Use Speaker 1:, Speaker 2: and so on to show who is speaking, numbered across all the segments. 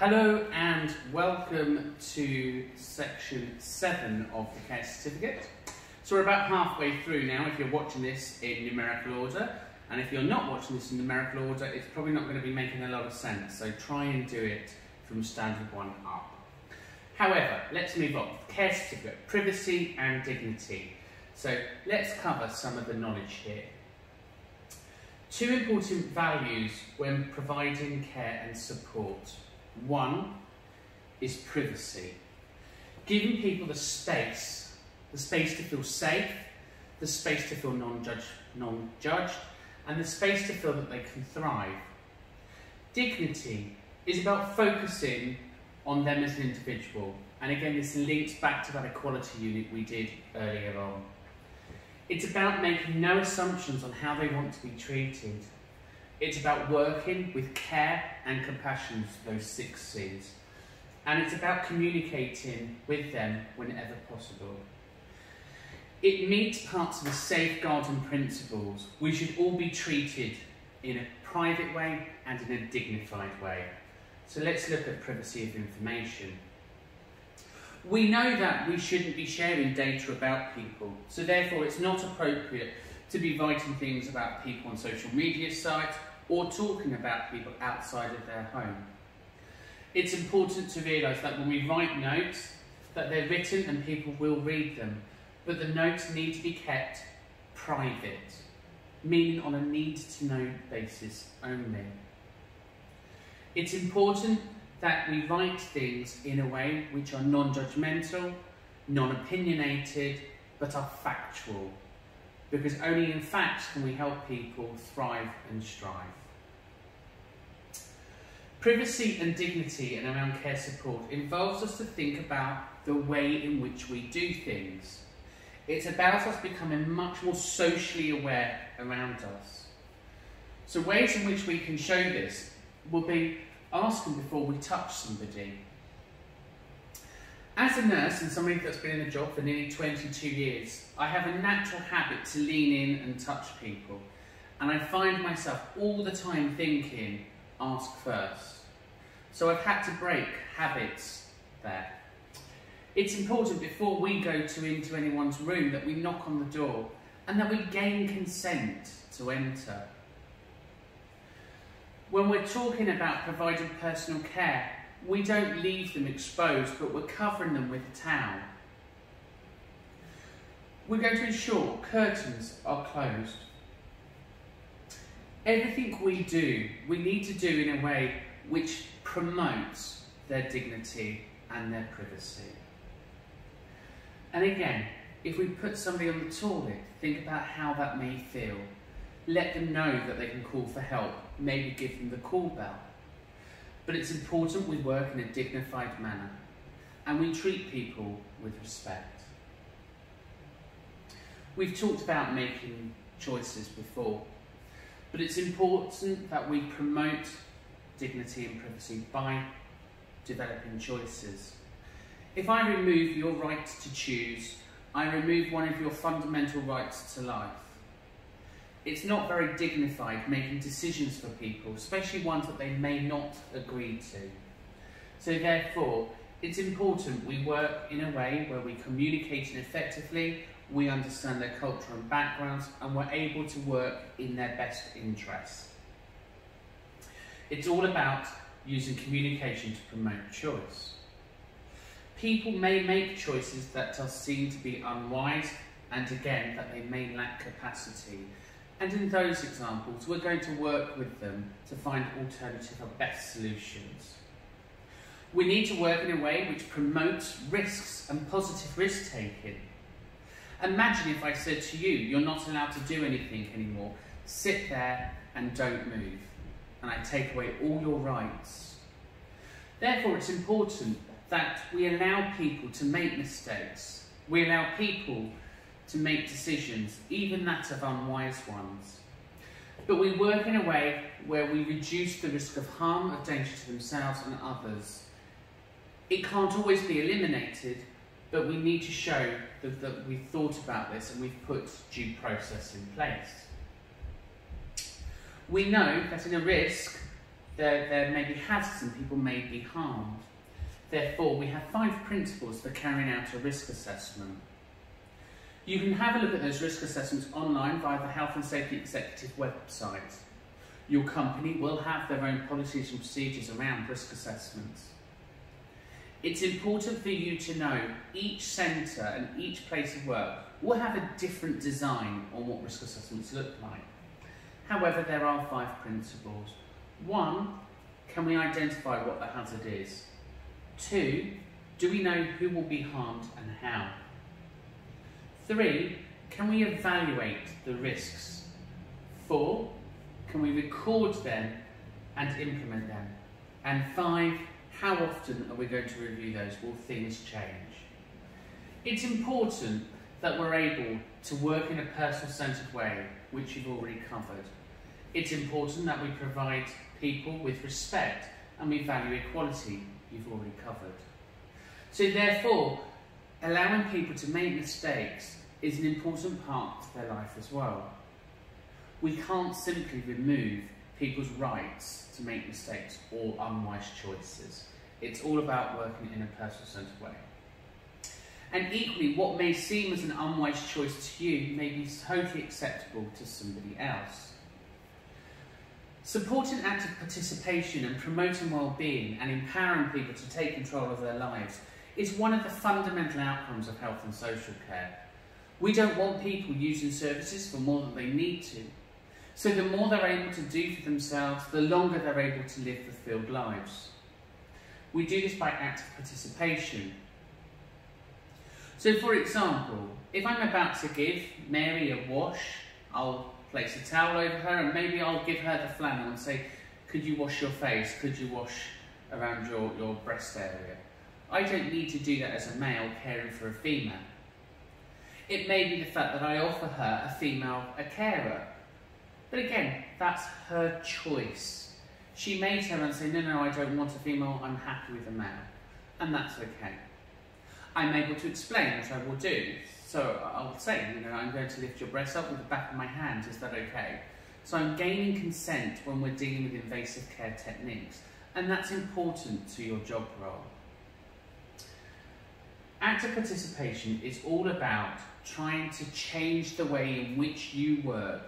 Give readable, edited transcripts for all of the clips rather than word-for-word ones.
Speaker 1: Hello and welcome to section 7 of the Care Certificate. So we're about halfway through now if you're watching this in numerical order, and if you're not watching this in numerical order, it's probably not going to be making a lot of sense, so try and do it from standard 1 up. However, let's move on. Care Certificate, privacy and dignity. So let's cover some of the knowledge here. 2 important values when providing care and support. 1 is privacy, giving people the space to feel safe, the space to feel non-judged, and the space to feel that they can thrive. Dignity is about focusing on them as an individual, and again this links back to that equality unit we did earlier on. It's about making no assumptions on how they want to be treated. It's about working with care and compassion, those 6 C's. And it's about communicating with them whenever possible. It meets parts of the safeguarding principles. We should all be treated in a private way and in a dignified way. So let's look at privacy of information. We know that we shouldn't be sharing data about people, so therefore it's not appropriate to be writing things about people on social media sites or talking about people outside of their home. It's important to realise that when we write notes, that they're written and people will read them, but the notes need to be kept private, meaning on a need-to-know basis only. It's important that we write things in a way which are non-judgmental, non-opinionated, but are factual, because only in facts can we help people thrive and strive. Privacy and dignity and around care support involves us to think about the way in which we do things. It's about us becoming much more socially aware around us. So ways in which we can show this will be asking before we touch somebody. As a nurse and somebody that's been in a job for nearly 22 years, I have a natural habit to lean in and touch people. And I find myself all the time thinking, ask first. So I've had to break habits there. It's important before we go into anyone's room that we knock on the door and that we gain consent to enter. When we're talking about providing personal care, we don't leave them exposed, but we're covering them with a towel. We're going to ensure curtains are closed. Everything we do, we need to do in a way which promotes their dignity and their privacy. And again, if we put somebody on the toilet, think about how that may feel. Let them know that they can call for help, maybe give them the call bell. But it's important we work in a dignified manner and we treat people with respect. We've talked about making choices before, but it's important that we promote dignity and privacy by developing choices. If I remove your right to choose, I remove one of your fundamental rights to life. It's not very dignified making decisions for people, especially ones that they may not agree to. So therefore, it's important we work in a way where we communicate effectively, we understand their culture and backgrounds, and we're able to work in their best interests. It's all about using communication to promote choice. People may make choices that are seen to be unwise, and again, that they may lack capacity. And in those examples, we're going to work with them to find alternative or best solutions. We need to work in a way which promotes risks and positive risk-taking. Imagine if I said to you, you're not allowed to do anything anymore. Sit there and don't move. And I take away all your rights. Therefore, it's important that we allow people to make mistakes. We allow people to make decisions, even that of unwise ones. But we work in a way where we reduce the risk of harm or danger to themselves and others. It can't always be eliminated, but we need to show that we've thought about this and we've put due process in place. We know that in a risk, there may be hazards and people may be harmed. Therefore, we have 5 principles for carrying out a risk assessment. You can have a look at those risk assessments online via the Health and Safety Executive website. Your company will have their own policies and procedures around risk assessments. It's important for you to know each centre and each place of work will have a different design on what risk assessments look like. However, there are 5 principles. 1, can we identify what the hazard is? 2, do we know who will be harmed and how? 3, can we evaluate the risks? 4, can we record them and implement them? And 5, how often are we going to review those? Will things change? It's important that we're able to work in a personal-centred way, which you've already covered. It's important that we provide people with respect and we value equality, you've already covered. So therefore, allowing people to make mistakes is an important part of their life as well. We can't simply remove people's rights to make mistakes or unwise choices. It's all about working in a personal-centred way. And equally, what may seem as an unwise choice to you may be totally acceptable to somebody else. Supporting active participation and promoting well-being and empowering people to take control of their lives is one of the fundamental outcomes of health and social care. We don't want people using services for more than they need to. So the more they're able to do for themselves, the longer they're able to live fulfilled lives. We do this by active participation. So for example, if I'm about to give Mary a wash, I'll place a towel over her and maybe I'll give her the flannel and say, could you wash your face? Could you wash around your breast area? I don't need to do that as a male caring for a female. It may be the fact that I offer her a carer. But again, that's her choice. She may turn and say, no, I don't want a female, I'm happy with a male. And that's okay. I'm able to explain, which I will do. So I'll say, I'm going to lift your breast up with the back of my hand, is that okay? So I'm gaining consent when we're dealing with invasive care techniques. And that's important to your job role. Active participation is all about trying to change the way in which you work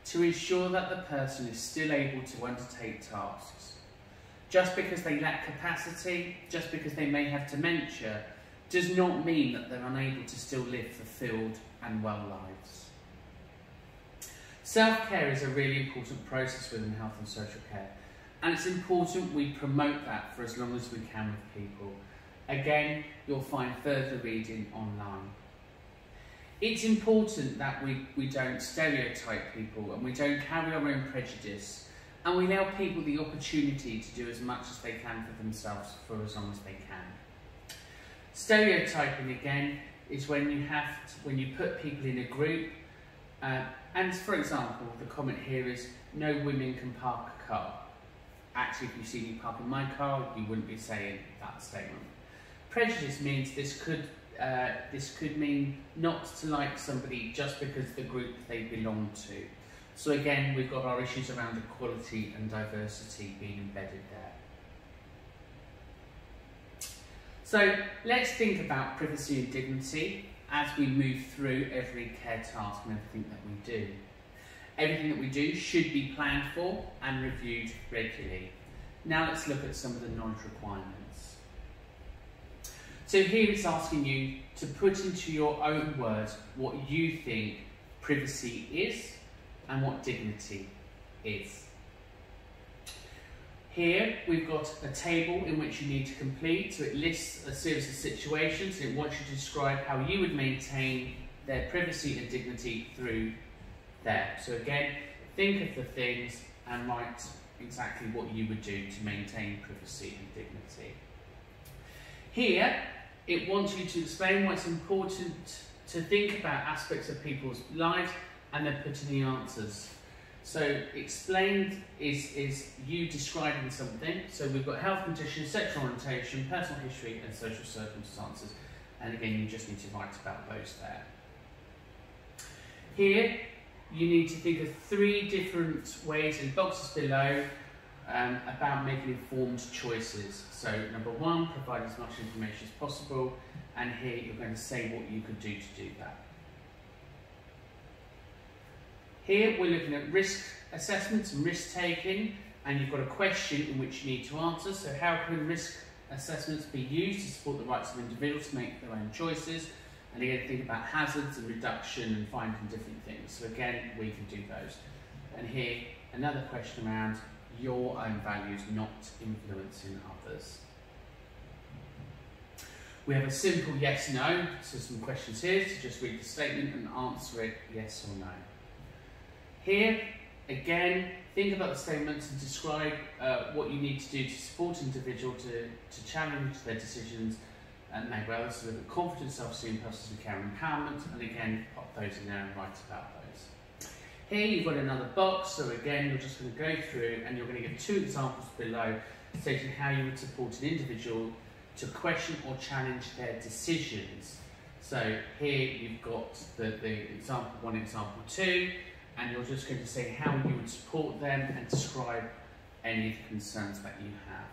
Speaker 1: to ensure that the person is still able to undertake tasks. Just because they lack capacity, just because they may have dementia, does not mean that they're unable to still live fulfilled and well lives. Self-care is a really important process within health and social care, and it's important we promote that for as long as we can with people. Again, you'll find further reading online. It's important that we don't stereotype people and we don't carry our own prejudice, and we allow people the opportunity to do as much as they can for themselves for as long as they can. Stereotyping, again, is when you put people in a group, and for example, the comment here is, no women can park a car. Actually, if you see me parking my car, you wouldn't be saying that statement. Prejudice means this could mean not to like somebody just because of the group they belong to. So again, we've got our issues around equality and diversity being embedded there. So let's think about privacy and dignity as we move through every care task and everything that we do. Everything that we do should be planned for and reviewed regularly. Now let's look at some of the knowledge requirements. So here it's asking you to put into your own words what you think privacy is and what dignity is. Here we've got a table in which you need to complete, so it lists a series of situations and it wants you to describe how you would maintain their privacy and dignity through there. So again, think of the things and write exactly what you would do to maintain privacy and dignity. Here, it wants you to explain why it's important to think about aspects of people's lives and then put in the answers. So explained is you describing something. So we've got health conditions, sexual orientation, personal history and social circumstances. And again, you just need to write about those there. Here, you need to think of 3 different ways in boxes below about making informed choices. So number one, provide as much information as possible, and here you're going to say what you could do to do that. Here we're looking at risk assessments and risk taking, and you've got a question in which you need to answer. So how can risk assessments be used to support the rights of individuals to make their own choices? And again, think about hazards and reduction and finding different things. So again, we can do those. And here, another question around your own values not influencing others. We have a simple yes, no. So some questions here to just read the statement and answer it yes or no. Here, again, think about the statements and describe what you need to do to support an individual to challenge their decisions and make well. So look at confidence, self-esteem, personal care, and empowerment, and again, pop those in there and write about those. Here you've got another box, so again, you're just going to go through and you're going to give 2 examples below stating how you would support an individual to question or challenge their decisions. So here you've got the example 1, example 2, and you're just going to say how you would support them and describe any of the concerns that you have.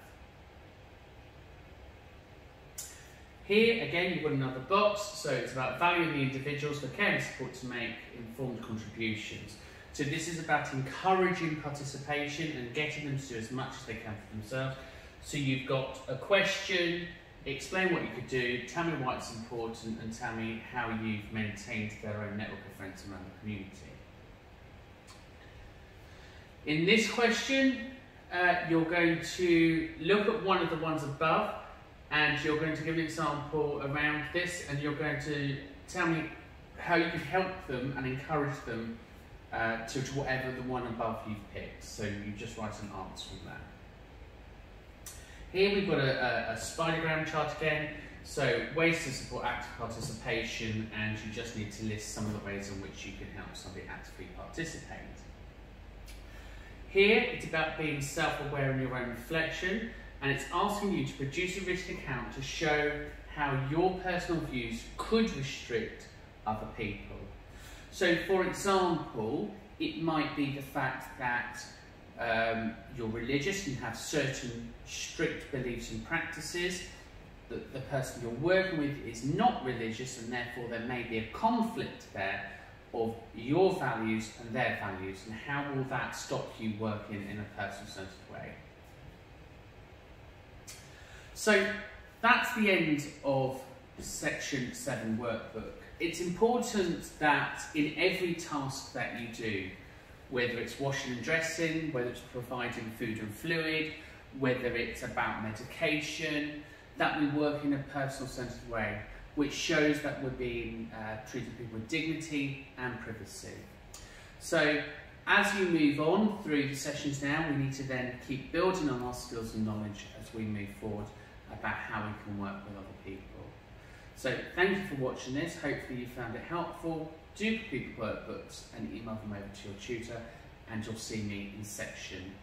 Speaker 1: Here, again, you've got another box, so it's about valuing the individuals for care and support to make informed contributions. So this is about encouraging participation and getting them to do as much as they can for themselves. So you've got a question, explain what you could do, tell me why it's important, and tell me how you've maintained their own network of friends around the community. In this question, you're going to look at one of the ones above, and you're going to give an example around this, and you're going to tell me how you can help them and encourage them to whatever the one above you've picked. So you just write an answer from that. Here we've got a spidergram chart again, so ways to support active participation, and you just need to list some of the ways in which you can help somebody actively participate. Here it's about being self-aware in your own reflection, and it's asking you to produce a written account to show how your personal views could restrict other people. So for example, it might be the fact that you're religious and you have certain strict beliefs and practices, that the person you're working with is not religious, and therefore there may be a conflict there of your values and their values, and how will that stop you working in a person-centred way. So that's the end of section 7 workbook. It's important that in every task that you do, whether it's washing and dressing, whether it's providing food and fluid, whether it's about medication, that we work in a personal-centred way, which shows that we're being treating people with dignity and privacy. So as you move on through the sessions now, we need to then keep building on our skills and knowledge as we move forward about how we can work with other people. So thank you for watching this. Hopefully you found it helpful. Do complete the workbooks and email them over to your tutor, and you'll see me in section